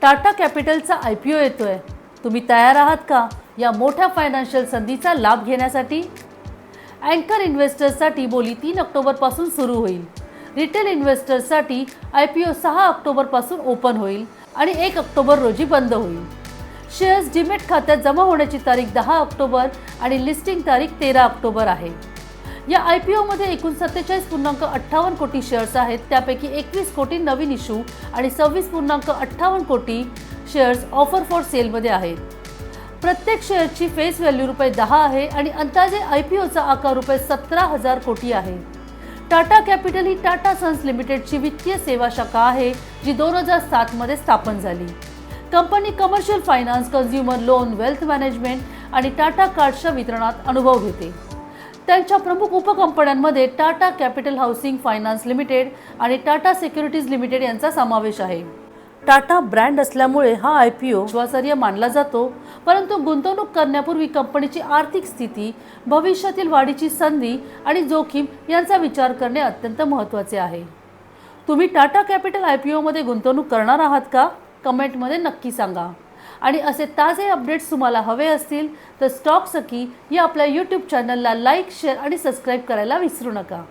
Tata कॅपिटलचा IPO येतोय। तुम्ही तयार आहात का या मोठ्या फायनान्शियल संधीचा लाभ घेण्यासाठी? अँकर इन्व्हेस्टर्ससाठी बोली 3 ऑक्टोबरपासून सुरू होईल। रिटेल इन्व्हेस्टर्ससाठी IPO 6 ऑक्टोबरपासून ओपन होईल आणि 1 ऑक्टोबर रोजी बंद होईल। शेअर्स डीमॅट खात्यात जमा होण्याची तारीख 10 ऑक्टोबर आणि लिस्टिंग तारीख 13 ऑक्टोबर आहे। या IPO मध्ये एकूण 47.58 कोटी शेअर्स आहेत, त्यापैकी 21 कोटी नवीन इश्यू आणि 26.58 कोटी शेअर्स ऑफर फॉर सेलमध्ये आहेत। प्रत्येक शेअरची फेस व्हॅल्यू ₹10 आहे आणि अंदाजे IPOचा आकार ₹17,000 कोटी आहे। टाटा कॅपिटल ही टाटा सन्स लिमिटेडची वित्तीय सेवा शाखा आहे, जी 2007 मध्ये स्थापन झाली। कंपनी commercial finance, consumer loan, wealth management आणि टाटा कार्ड्सच्या वितरणात अनुभव घेते। त्यांच्या प्रमुख उपकंपन्यांमध्ये Tata capital housing finance limited आणि टाटा सिक्युरिटीज लिमिटेड यांचा समावेश आहे। टाटा ब्रँड असल्यामुळे हा IPO विश्वासार्ह मानला जातो, परंतु गुंतवणूक करण्यापूर्वी कंपनीची आर्थिक स्थिती, भविष्यातील वाढीची संधी आणि जोखीम यांचा विचार करणे अत्यंत महत्त्वाचे आहे। तुम्ही टाटा कॅपिटल IPO मध्ये गुंतवणूक करणार आहात का? कमेंटमध्ये नक्की सांगा। आणि असे ताजे अपडेट्स तुम्हाला हवे असतील तर स्टॉक सखी या आपल्या YouTube चॅनलला लाईक, शेअर आणि सबस्क्राईब करायला विसरू नका।